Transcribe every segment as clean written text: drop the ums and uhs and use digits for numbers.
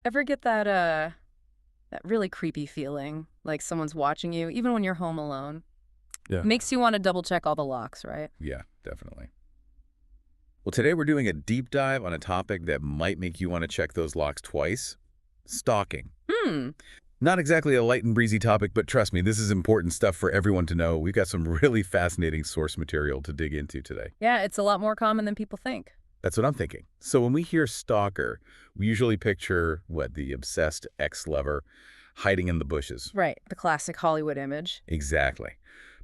Ever get that really creepy feeling, like someone's watching you, even when you're home alone? Yeah. Makes you want to double check all the locks, right? Yeah, definitely. Well, today we're doing a deep dive on a topic that might make you want to check those locks twice. Stalking. Hmm. Not exactly a light and breezy topic, but trust me, this is important stuff for everyone to know. We've got some really fascinating source material to dig into today. Yeah, it's a lot more common than people think. That's what I'm thinking. So when we hear stalker, we usually picture, what, the obsessed ex-lover hiding in the bushes. Right. The classic Hollywood image. Exactly.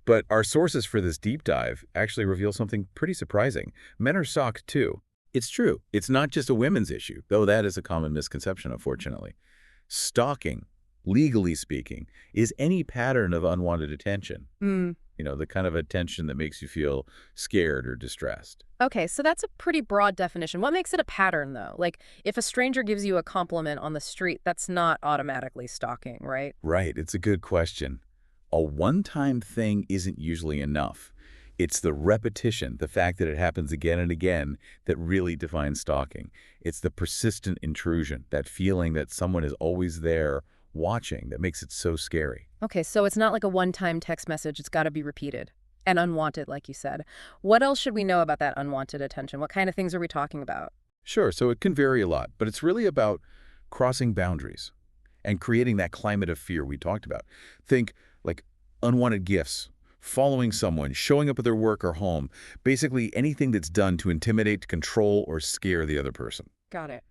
But our sources for this deep dive actually reveal something pretty surprising. Men are stalked too. It's true. It's not just a women's issue, though that is a common misconception, unfortunately. Stalking, legally speaking, is any pattern of unwanted attention. Hmm. The kind of attention that makes you feel scared or distressed. Okay, so that's a pretty broad definition. What makes it a pattern, though? Like, if a stranger gives you a compliment on the street, that's not automatically stalking, right? Right, it's a good question. A one-time thing isn't usually enough. It's the repetition, the fact that it happens again and again, that really defines stalking. It's the persistent intrusion, that feeling that someone is always there watching, that makes it so scary. Okay, so it's not like a one-time text message. It's got to be repeated and unwanted, like you said. What else should we know about that unwanted attention? What kind of things are we talking about? Sure, so it can vary a lot, but it's really about crossing boundaries and creating that climate of fear we talked about. Think like unwanted gifts, following someone, showing up at their work or home, basically anything that's done to intimidate, control, or scare the other person. Got it.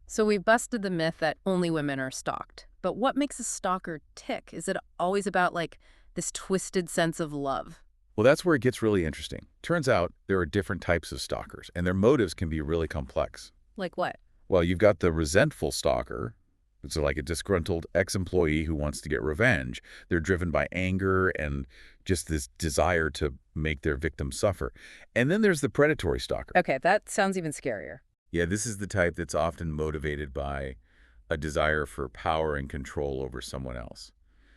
So we've busted the myth that only women are stalked. But what makes a stalker tick? Is it always about, like, this twisted sense of love? Well, that's where it gets really interesting. Turns out there are different types of stalkers, and their motives can be really complex. Like what? Well, you've got the resentful stalker. It's like a disgruntled ex-employee who wants to get revenge. They're driven by anger and just this desire to make their victim suffer. And then there's the predatory stalker. Okay, that sounds even scarier. Yeah, this is the type that's often motivated by a desire for power and control over someone else.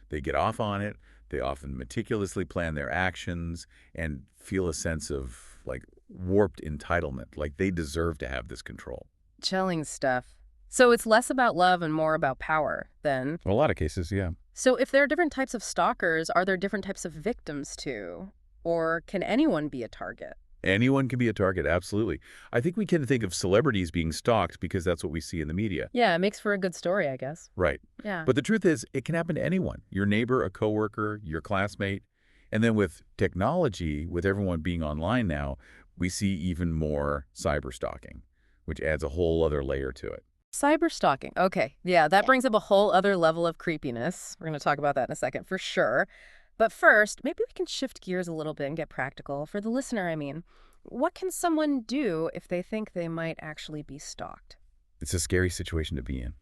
They get off on it. They often meticulously plan their actions and feel a sense of like warped entitlement, like they deserve to have this control. Chilling stuff. So it's less about love and more about power, then. In a lot of cases, yeah. So if there are different types of stalkers, are there different types of victims too? Or can anyone be a target? Anyone can be a target, absolutely. I think we can think of celebrities being stalked because that's what we see in the media. Yeah, it makes for a good story, I guess. Right. Yeah. But the truth is, it can happen to anyone. Your neighbor, a coworker, your classmate. And then with technology, with everyone being online now, we see even more cyber stalking, which adds a whole other layer to it. Cyber stalking. Okay. Yeah, that brings up a whole other level of creepiness. We're going to talk about that in a second for sure. But first, maybe we can shift gears a little bit and get practical. For the listener, I mean, what can someone do if they think they might actually be stalked? It's a scary situation to be in.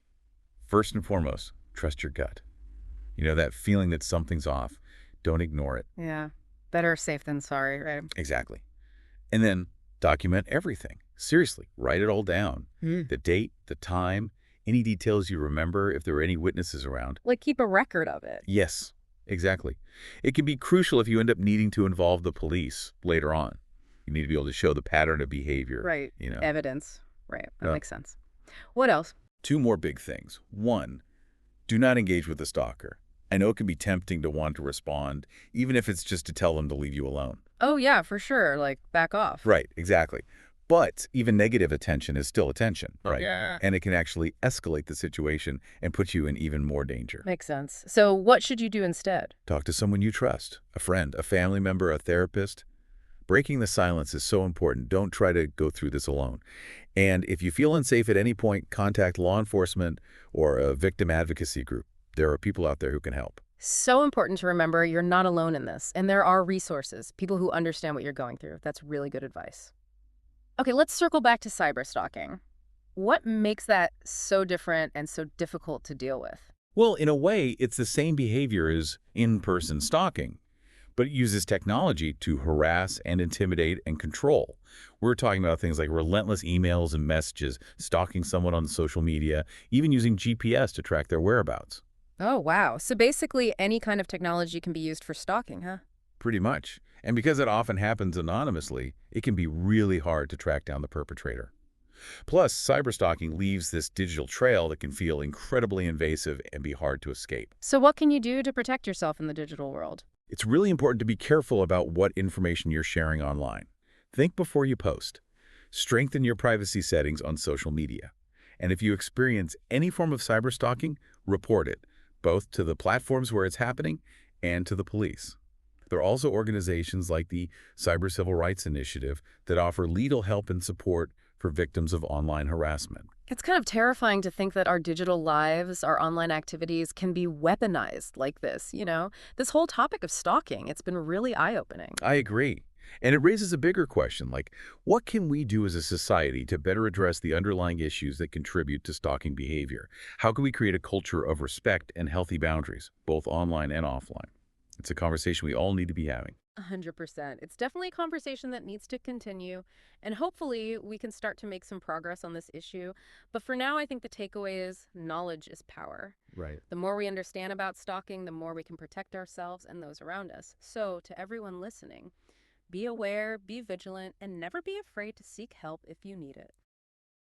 First and foremost, trust your gut. That feeling that something's off. Don't ignore it. Yeah. Better safe than sorry, right? Exactly. And then document everything. Seriously, write it all down. Hmm. The date, the time, any details you remember, if there were any witnesses around. Like keep a record of it. Yes, exactly. It can be crucial if you end up needing to involve the police later on. You need to be able to show the pattern of behavior. Right. Evidence. Right. That Uh, makes sense. What else? Two more big things. One, do not engage with the stalker. I know it can be tempting to want to respond, even if it's just to tell them to leave you alone. Oh, yeah, for sure. Like back off. Right, exactly. But even negative attention is still attention, right? Yeah. And it can actually escalate the situation and put you in even more danger. Makes sense. So what should you do instead? Talk to someone you trust, a friend, a family member, a therapist. Breaking the silence is so important. Don't try to go through this alone. And if you feel unsafe at any point, contact law enforcement or a victim advocacy group. There are people out there who can help. So important to remember you're not alone in this, and there are resources, people who understand what you're going through. That's really good advice. Okay, let's circle back to cyberstalking. What makes that so different and so difficult to deal with? Well, in a way, it's the same behavior as in-person stalking, but it uses technology to harass and intimidate and control. We're talking about things like relentless emails and messages, stalking someone on social media, even using GPS to track their whereabouts. Oh, wow. So basically any kind of technology can be used for stalking, huh? Pretty much. And because it often happens anonymously, it can be really hard to track down the perpetrator. Plus, cyberstalking leaves this digital trail that can feel incredibly invasive and be hard to escape. So what can you do to protect yourself in the digital world? It's really important to be careful about what information you're sharing online. Think before you post. Strengthen your privacy settings on social media. And if you experience any form of cyberstalking, report it, both to the platforms where it's happening and to the police. There are also organizations like the Cyber Civil Rights Initiative that offer legal help and support for victims of online harassment. It's kind of terrifying to think that our digital lives, our online activities can be weaponized like this. This whole topic of stalking, it's been really eye-opening. I agree. And it raises a bigger question, like, what can we do as a society to better address the underlying issues that contribute to stalking behavior? How can we create a culture of respect and healthy boundaries, both online and offline? It's a conversation we all need to be having. 100%. It's definitely a conversation that needs to continue, and hopefully we can start to make some progress on this issue. But for now, I think the takeaway is knowledge is power. Right. The more we understand about stalking, the more we can protect ourselves and those around us. So, to everyone listening, be aware, be vigilant, and never be afraid to seek help if you need it.